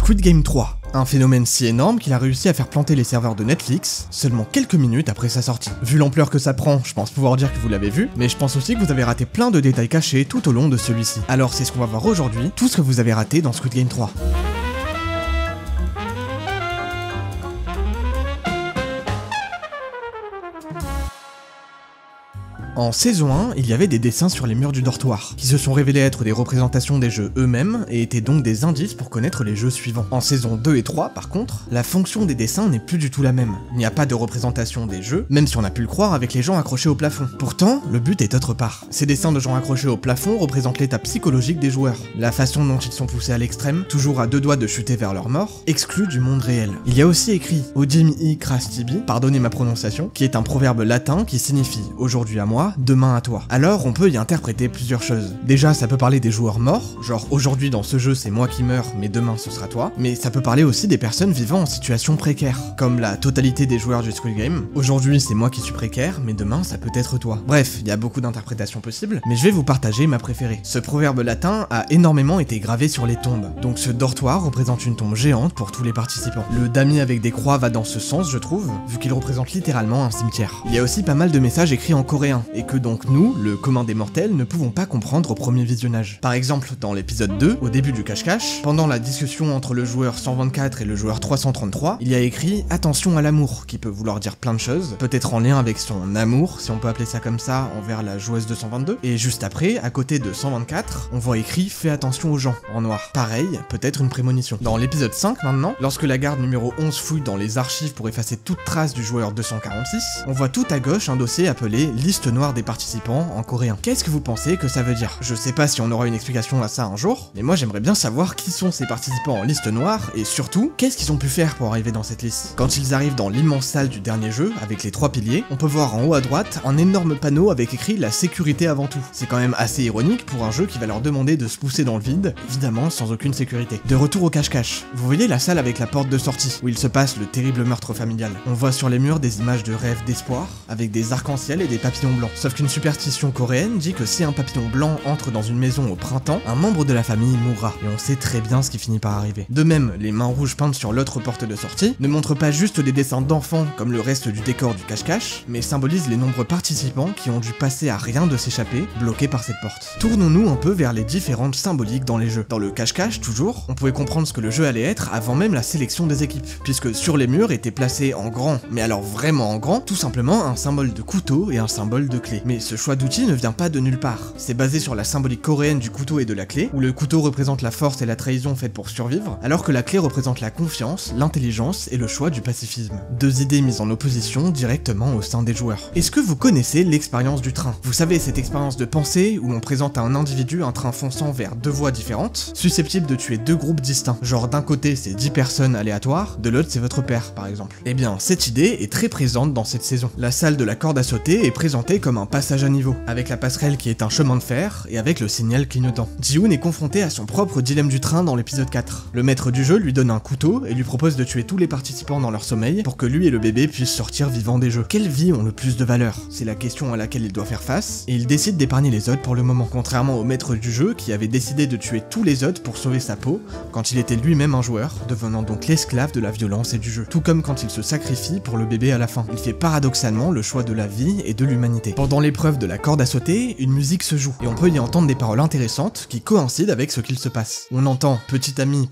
Squid Game 3, un phénomène si énorme qu'il a réussi à faire planter les serveurs de Netflix seulement quelques minutes après sa sortie. Vu l'ampleur que ça prend, je pense pouvoir dire que vous l'avez vu, mais je pense aussi que vous avez raté plein de détails cachés tout au long de celui-ci. Alors c'est ce qu'on va voir aujourd'hui, tout ce que vous avez raté dans Squid Game 3. En saison 1, il y avait des dessins sur les murs du dortoir, qui se sont révélés être des représentations des jeux eux-mêmes, et étaient donc des indices pour connaître les jeux suivants. En saison 2 et 3, par contre, la fonction des dessins n'est plus du tout la même. Il n'y a pas de représentation des jeux, même si on a pu le croire avec les gens accrochés au plafond. Pourtant, le but est autre part. Ces dessins de gens accrochés au plafond représentent l'état psychologique des joueurs. La façon dont ils sont poussés à l'extrême, toujours à deux doigts de chuter vers leur mort, exclus du monde réel. Il y a aussi écrit « Odim i krastibi », pardonnez ma prononciation, qui est un proverbe latin qui signifie « aujourd'hui à moi, demain à toi ». Alors on peut y interpréter plusieurs choses. Déjà ça peut parler des joueurs morts, genre aujourd'hui dans ce jeu c'est moi qui meurs mais demain ce sera toi, mais ça peut parler aussi des personnes vivant en situation précaire, comme la totalité des joueurs du Squid Game. Aujourd'hui c'est moi qui suis précaire mais demain ça peut être toi. Bref, il y a beaucoup d'interprétations possibles, mais je vais vous partager ma préférée. Ce proverbe latin a énormément été gravé sur les tombes, donc ce dortoir représente une tombe géante pour tous les participants. Le damier avec des croix va dans ce sens je trouve, vu qu'il représente littéralement un cimetière. Il y a aussi pas mal de messages écrits en coréen, et que donc nous, le commun des mortels, ne pouvons pas comprendre au premier visionnage. Par exemple, dans l'épisode 2, au début du cache-cache, pendant la discussion entre le joueur 124 et le joueur 333, il y a écrit « Attention à l'amour », qui peut vouloir dire plein de choses, peut-être en lien avec son amour, si on peut appeler ça comme ça, envers la joueuse de 122, et juste après, à côté de 124, on voit écrit « Fais attention aux gens », en noir. Pareil, peut-être une prémonition. Dans l'épisode 5 maintenant, lorsque la garde numéro 11 fouille dans les archives pour effacer toute trace du joueur 246, on voit tout à gauche un dossier appelé « Liste noire des participants » en coréen. Qu'est-ce que vous pensez que ça veut dire? Je sais pas si on aura une explication à ça un jour, mais moi j'aimerais bien savoir qui sont ces participants en liste noire, et surtout, qu'est-ce qu'ils ont pu faire pour arriver dans cette liste. Quand ils arrivent dans l'immense salle du dernier jeu, avec les 3 piliers, on peut voir en haut à droite un énorme panneau avec écrit « La sécurité avant tout ». C'est quand même assez ironique pour un jeu qui va leur demander de se pousser dans le vide, évidemment sans aucune sécurité. De retour au cache-cache, vous voyez la salle avec la porte de sortie, où il se passe le terrible meurtre familial. On voit sur les murs des images de rêves d'espoir, avec des arcs-en-ciel et des papillons blancs. Sauf qu'une superstition coréenne dit que si un papillon blanc entre dans une maison au printemps, un membre de la famille mourra, et on sait très bien ce qui finit par arriver. De même, les mains rouges peintes sur l'autre porte de sortie ne montrent pas juste des dessins d'enfants comme le reste du décor du cache-cache, mais symbolisent les nombreux participants qui ont dû passer à rien de s'échapper, bloqués par cette porte. Tournons-nous un peu vers les différentes symboliques dans les jeux. Dans le cache-cache, toujours, on pouvait comprendre ce que le jeu allait être avant même la sélection des équipes, puisque sur les murs était placé en grand, mais alors vraiment en grand, tout simplement un symbole de couteau et un symbole de clé. Mais ce choix d'outils ne vient pas de nulle part. C'est basé sur la symbolique coréenne du couteau et de la clé, où le couteau représente la force et la trahison faite pour survivre, alors que la clé représente la confiance, l'intelligence et le choix du pacifisme. Deux idées mises en opposition directement au sein des joueurs. Est-ce que vous connaissez l'expérience du train? Vous savez, cette expérience de pensée où on présente à un individu un train fonçant vers deux voies différentes, susceptibles de tuer deux groupes distincts. Genre d'un côté c'est 10 personnes aléatoires, de l'autre c'est votre père par exemple. Eh bien, cette idée est très présente dans cette saison. La salle de la corde à sauter est présentée comme un passage à niveau, avec la passerelle qui est un chemin de fer et avec le signal clignotant. Ji-hoon est confronté à son propre dilemme du train dans l'épisode 4. Le maître du jeu lui donne un couteau et lui propose de tuer tous les participants dans leur sommeil pour que lui et le bébé puissent sortir vivants des jeux. Quelles vies ont le plus de valeur? C'est la question à laquelle il doit faire face, et il décide d'épargner les autres pour le moment, contrairement au maître du jeu qui avait décidé de tuer tous les autres pour sauver sa peau, quand il était lui-même un joueur, devenant donc l'esclave de la violence et du jeu. Tout comme quand il se sacrifie pour le bébé à la fin. Il fait paradoxalement le choix de la vie et de l'humanité. Pendant l'épreuve de la corde à sauter, une musique se joue, et on peut y entendre des paroles intéressantes qui coïncident avec ce qu'il se passe. On entend « Petit ami,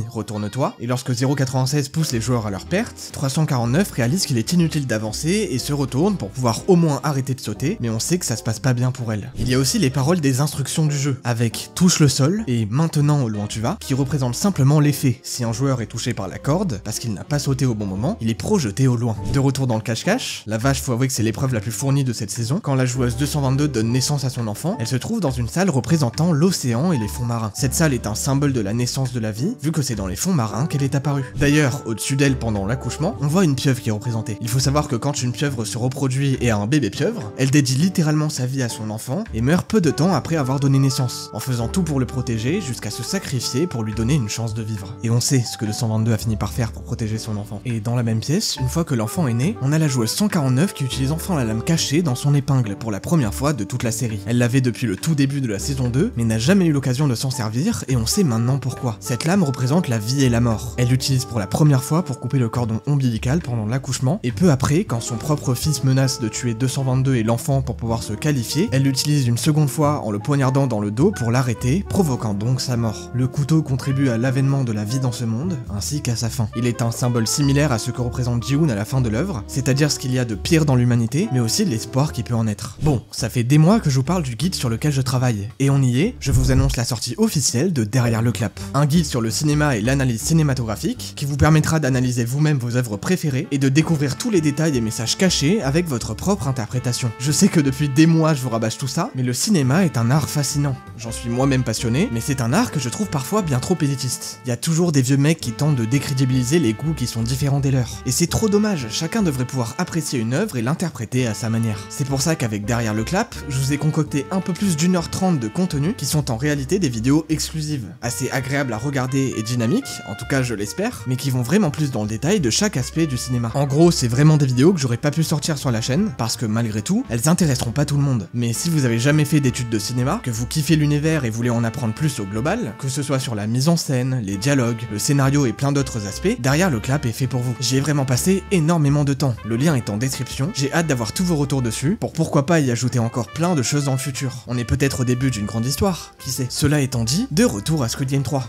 retourne-toi », et lorsque 096 pousse les joueurs à leur perte, 349 réalise qu'il est inutile d'avancer et se retourne pour pouvoir au moins arrêter de sauter, mais on sait que ça se passe pas bien pour elle. Il y a aussi les paroles des instructions du jeu, avec « Touche le sol » et « Maintenant au loin tu vas », qui représentent simplement l'effet. Si un joueur est touché par la corde, parce qu'il n'a pas sauté au bon moment, il est projeté au loin. De retour dans le cache-cache, la vache, faut avouer que c'est l'épreuve la plus fournie de cette saison. Quand la joueuse 222 donne naissance à son enfant, elle se trouve dans une salle représentant l'océan et les fonds marins. Cette salle est un symbole de la naissance de la vie, vu que c'est dans les fonds marins qu'elle est apparue. D'ailleurs, au-dessus d'elle pendant l'accouchement, on voit une pieuvre qui est représentée. Il faut savoir que quand une pieuvre se reproduit et a un bébé pieuvre, elle dédie littéralement sa vie à son enfant et meurt peu de temps après avoir donné naissance, en faisant tout pour le protéger jusqu'à se sacrifier pour lui donner une chance de vivre. Et on sait ce que le 122 a fini par faire pour protéger son enfant. Et dans la même pièce, une fois que l'enfant est né, on a la joueuse 149 qui utilise enfin la lame cachée dans son épingle pour la première fois de toute la série. Elle l'avait depuis le tout début de la saison 2, mais n'a jamais eu l'occasion de s'en servir, et on sait maintenant pourquoi. Cette lame représente la vie et la mort. Elle l'utilise pour la première fois pour couper le cordon ombilical pendant l'accouchement, et peu après, quand son propre fils menace de tuer 222 et l'enfant pour pouvoir se qualifier, elle l'utilise une seconde fois en le poignardant dans le dos pour l'arrêter, provoquant donc sa mort. Le couteau contribue à l'avènement de la vie dans ce monde, ainsi qu'à sa fin. Il est un symbole similaire à ce que représente Ji-Hoon à la fin de l'œuvre, c'est-à-dire ce qu'il y a de pire dans l'humanité, mais aussi l'espoir qui peut en être. Bon, ça fait des mois que je vous parle du guide sur lequel je travaille, et on y est, je vous annonce la sortie officielle de Derrière le clap. Un guide sur le cinéma et l'analyse cinématographique, qui vous permettra d'analyser vous-même vos œuvres préférées, et de découvrir tous les détails et messages cachés avec votre propre interprétation. Je sais que depuis des mois je vous rabâche tout ça, mais le cinéma est un art fascinant. J'en suis moi-même passionné, mais c'est un art que je trouve parfois bien trop élitiste. Il y a toujours des vieux mecs qui tentent de décrédibiliser les goûts qui sont différents des leurs. Et c'est trop dommage, chacun devrait pouvoir apprécier une œuvre et l'interpréter à sa manière. C'est pour ça qu'avec Derrière le clap, je vous ai concocté un peu plus d'1h30 de contenu qui sont en réalité des vidéos exclusives, assez agréables à regarder et dynamiques, en tout cas je l'espère, mais qui vont vraiment plus dans le détail de chaque aspect du cinéma. En gros, c'est vraiment des vidéos que j'aurais pas pu sortir sur la chaîne, parce que malgré tout, elles intéresseront pas tout le monde. Mais si vous avez jamais fait d'études de cinéma, que vous kiffez l'univers et voulez en apprendre plus au global, que ce soit sur la mise en scène, les dialogues, le scénario et plein d'autres aspects, Derrière le clap est fait pour vous. J'y ai vraiment passé énormément de temps, le lien est en description, j'ai hâte d'avoir tous vos retours dessus, pour pourquoi pas y ajouter encore plein de choses dans le futur. On est peut-être au début d'une grande histoire, qui sait. Cela étant dit, de retour à Squid Game 3.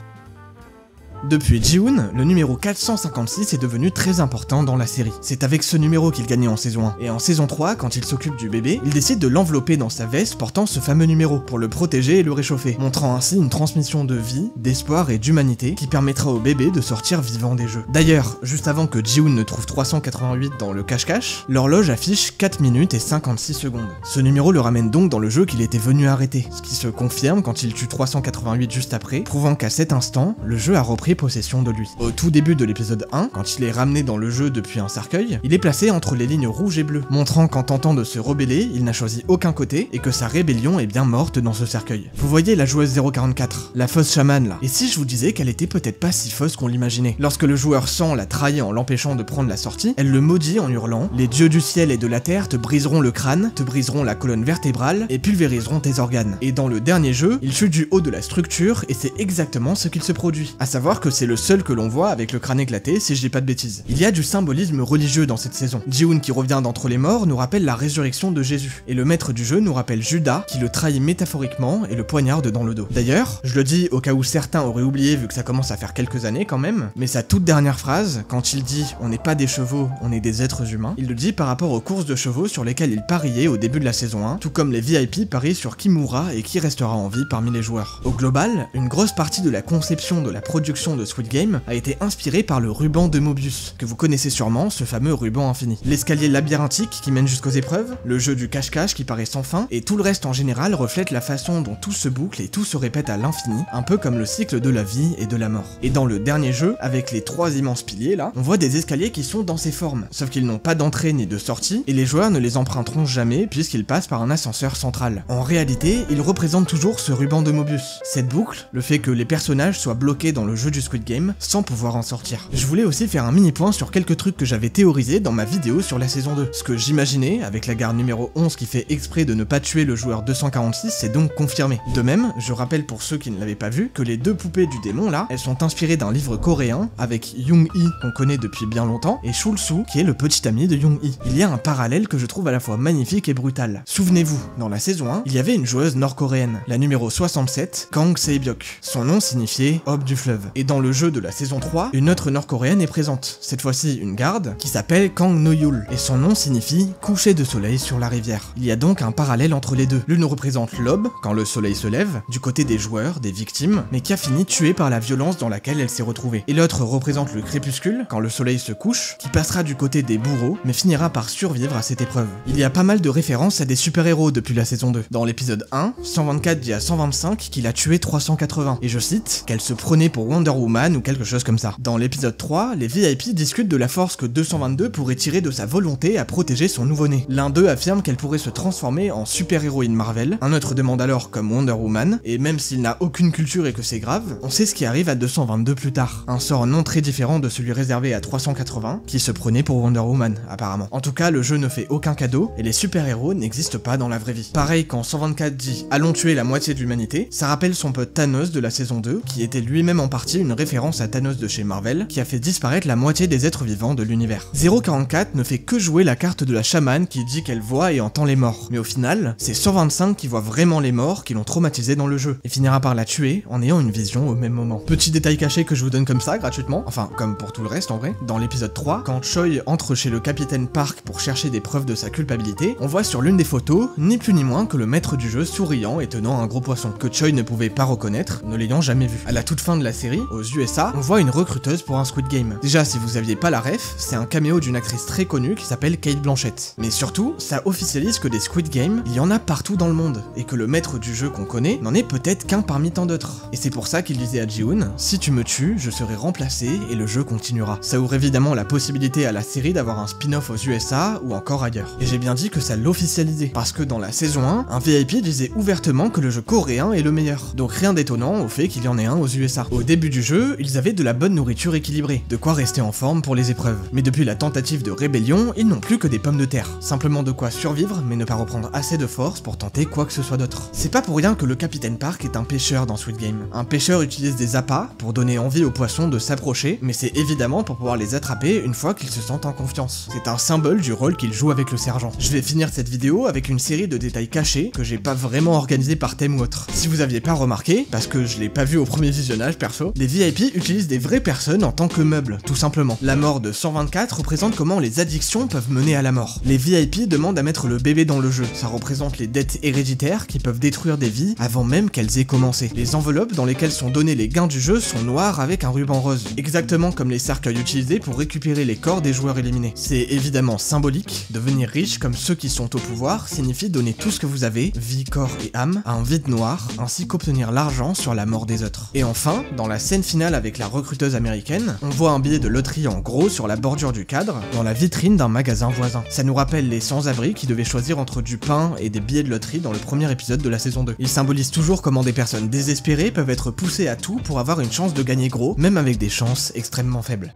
Depuis Ji-Hoon, le numéro 456 est devenu très important dans la série. C'est avec ce numéro qu'il gagnait en saison 1. Et en saison 3, quand il s'occupe du bébé, il décide de l'envelopper dans sa veste portant ce fameux numéro, pour le protéger et le réchauffer, montrant ainsi une transmission de vie, d'espoir et d'humanité qui permettra au bébé de sortir vivant des jeux. D'ailleurs, juste avant que Ji-Hoon ne trouve 388 dans le cache-cache, l'horloge affiche 4 minutes et 56 secondes. Ce numéro le ramène donc dans le jeu qu'il était venu arrêter, ce qui se confirme quand il tue 388 juste après, prouvant qu'à cet instant, le jeu a repris possession de lui. Au tout début de l'épisode 1, quand il est ramené dans le jeu depuis un cercueil, il est placé entre les lignes rouges et bleues, montrant qu'en tentant de se rebeller, il n'a choisi aucun côté et que sa rébellion est bien morte dans ce cercueil. Vous voyez la joueuse 044, la fausse chamane là. Et si je vous disais qu'elle était peut-être pas si fausse qu'on l'imaginait? Lorsque le joueur sang la trahit en l'empêchant de prendre la sortie, elle le maudit en hurlant: les dieux du ciel et de la terre te briseront le crâne, te briseront la colonne vertébrale et pulvériseront tes organes. Et dans le dernier jeu, il chute du haut de la structure et c'est exactement ce qu'il se produit. À savoir que c'est le seul que l'on voit avec le crâne éclaté, si je dis pas de bêtises. Il y a du symbolisme religieux dans cette saison. Ji-Hoon qui revient d'entre les morts nous rappelle la résurrection de Jésus, et le maître du jeu nous rappelle Judas qui le trahit métaphoriquement et le poignarde dans le dos. D'ailleurs, je le dis au cas où certains auraient oublié vu que ça commence à faire quelques années quand même, mais sa toute dernière phrase, quand il dit « on n'est pas des chevaux, on est des êtres humains », il le dit par rapport aux courses de chevaux sur lesquelles il pariait au début de la saison 1, tout comme les VIP parient sur qui mourra et qui restera en vie parmi les joueurs. Au global, une grosse partie de la conception de la production de Squid Game a été inspirée par le ruban de Mobius, que vous connaissez sûrement, ce fameux ruban infini. L'escalier labyrinthique qui mène jusqu'aux épreuves, le jeu du cache-cache qui paraît sans fin, et tout le reste en général reflète la façon dont tout se boucle et tout se répète à l'infini, un peu comme le cycle de la vie et de la mort. Et dans le dernier jeu, avec les 3 immenses piliers là, on voit des escaliers qui sont dans ces formes, sauf qu'ils n'ont pas d'entrée ni de sortie, et les joueurs ne les emprunteront jamais puisqu'ils passent par un ascenseur central. En réalité, ils représentent toujours ce ruban de Mobius. Cette boucle, le fait que les personnages soient bloqués dans le jeu du Squid Game sans pouvoir en sortir. Je voulais aussi faire un mini point sur quelques trucs que j'avais théorisés dans ma vidéo sur la saison 2. Ce que j'imaginais, avec la garde numéro 11 qui fait exprès de ne pas tuer le joueur 246, c'est donc confirmé. De même, je rappelle pour ceux qui ne l'avaient pas vu, que les 2 poupées du démon là, elles sont inspirées d'un livre coréen, avec Young-hee, qu'on connaît depuis bien longtemps, et Chul-soo, qui est le petit ami de Young-hee. Il y a un parallèle que je trouve à la fois magnifique et brutal. Souvenez-vous, dans la saison 1, il y avait une joueuse nord-coréenne, la numéro 67, Kang Se-byok. Son nom signifiait Aube du fleuve. Et dans le jeu de la saison 3, une autre nord-coréenne est présente, cette fois-ci une garde, qui s'appelle Kang No-yul, et son nom signifie coucher de soleil sur la rivière. Il y a donc un parallèle entre les deux. L'une représente l'aube, quand le soleil se lève, du côté des joueurs, des victimes, mais qui a fini tuée par la violence dans laquelle elle s'est retrouvée. Et l'autre représente le crépuscule, quand le soleil se couche, qui passera du côté des bourreaux, mais finira par survivre à cette épreuve. Il y a pas mal de références à des super-héros depuis la saison 2. Dans l'épisode 1, 124 dit à 125 qu'il a tué 380, et je cite, qu'elle se prenait pour Wonder Woman ou quelque chose comme ça. Dans l'épisode 3, les VIP discutent de la force que 222 pourrait tirer de sa volonté à protéger son nouveau-né. L'un d'eux affirme qu'elle pourrait se transformer en super-héroïne Marvel, un autre demande alors comme Wonder Woman, et même s'il n'a aucune culture et que c'est grave, on sait ce qui arrive à 222 plus tard. Un sort non très différent de celui réservé à 380, qui se prenait pour Wonder Woman, apparemment. En tout cas, le jeu ne fait aucun cadeau, et les super-héros n'existent pas dans la vraie vie. Pareil, quand 124 dit « allons tuer la moitié de l'humanité », ça rappelle son pote Thanos de la saison 2, qui était lui-même en partie une référence à Thanos de chez Marvel, qui a fait disparaître la moitié des êtres vivants de l'univers. 044 ne fait que jouer la carte de la chamane qui dit qu'elle voit et entend les morts, mais au final, c'est 125 qui voit vraiment les morts qui l'ont traumatisé dans le jeu, et finira par la tuer en ayant une vision au même moment. Petit détail caché que je vous donne comme ça, gratuitement, enfin comme pour tout le reste en vrai, dans l'épisode 3, quand Choi entre chez le capitaine Park pour chercher des preuves de sa culpabilité, on voit sur l'une des photos, ni plus ni moins que le maître du jeu souriant et tenant un gros poisson, que Choi ne pouvait pas reconnaître, ne l'ayant jamais vu. À la toute fin de la série, aux USA, on voit une recruteuse pour un Squid Game. Déjà, si vous aviez pas la ref, c'est un caméo d'une actrice très connue qui s'appelle Cate Blanchett. Mais surtout, ça officialise que des Squid Game, il y en a partout dans le monde, et que le maître du jeu qu'on connaît n'en est peut-être qu'un parmi tant d'autres. Et c'est pour ça qu'il disait à Ji-hoon, si tu me tues, je serai remplacé et le jeu continuera. Ça ouvre évidemment la possibilité à la série d'avoir un spin-off aux USA ou encore ailleurs. Et j'ai bien dit que ça l'officialisait, parce que dans la saison 1, un VIP disait ouvertement que le jeu coréen est le meilleur. Donc rien d'étonnant au fait qu'il y en ait un aux USA. Au début du jeu, ils avaient de la bonne nourriture équilibrée, de quoi rester en forme pour les épreuves. Mais depuis la tentative de rébellion, ils n'ont plus que des pommes de terre. Simplement de quoi survivre, mais ne pas reprendre assez de force pour tenter quoi que ce soit d'autre. C'est pas pour rien que le capitaine Park est un pêcheur dans Squid Game. Un pêcheur utilise des appâts pour donner envie aux poissons de s'approcher, mais c'est évidemment pour pouvoir les attraper une fois qu'ils se sentent en confiance. C'est un symbole du rôle qu'il joue avec le sergent. Je vais finir cette vidéo avec une série de détails cachés que j'ai pas vraiment organisés par thème ou autre. Si vous aviez pas remarqué, parce que je l'ai pas vu au premier visionnage perso, les VIP utilisent des vraies personnes en tant que meubles, tout simplement. La mort de 124 représente comment les addictions peuvent mener à la mort. Les VIP demandent à mettre le bébé dans le jeu. Ça représente les dettes héréditaires qui peuvent détruire des vies avant même qu'elles aient commencé. Les enveloppes dans lesquelles sont donnés les gains du jeu sont noires avec un ruban rose, exactement comme les cercueils utilisés pour récupérer les corps des joueurs éliminés. C'est évidemment symbolique, devenir riche comme ceux qui sont au pouvoir signifie donner tout ce que vous avez, vie, corps et âme, à un vide noir, ainsi qu'obtenir l'argent sur la mort des autres. Et enfin, dans la scène finale avec la recruteuse américaine, on voit un billet de loterie en gros sur la bordure du cadre, dans la vitrine d'un magasin voisin. Ça nous rappelle les sans-abri qui devaient choisir entre du pain et des billets de loterie dans le premier épisode de la saison 2. Il symbolise toujours comment des personnes désespérées peuvent être poussées à tout pour avoir une chance de gagner gros, même avec des chances extrêmement faibles.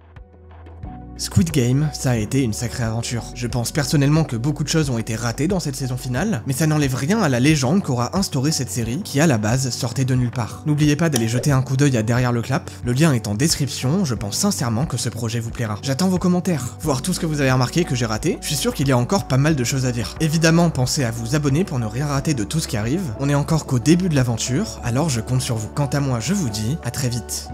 Squid Game, ça a été une sacrée aventure. Je pense personnellement que beaucoup de choses ont été ratées dans cette saison finale, mais ça n'enlève rien à la légende qu'aura instauré cette série, qui à la base sortait de nulle part. N'oubliez pas d'aller jeter un coup d'œil à Derrière le Clap, le lien est en description, je pense sincèrement que ce projet vous plaira. J'attends vos commentaires, voir tout ce que vous avez remarqué que j'ai raté, je suis sûr qu'il y a encore pas mal de choses à dire. Évidemment, pensez à vous abonner pour ne rien rater de tout ce qui arrive, on est encore qu'au début de l'aventure, alors je compte sur vous. Quant à moi, je vous dis à très vite.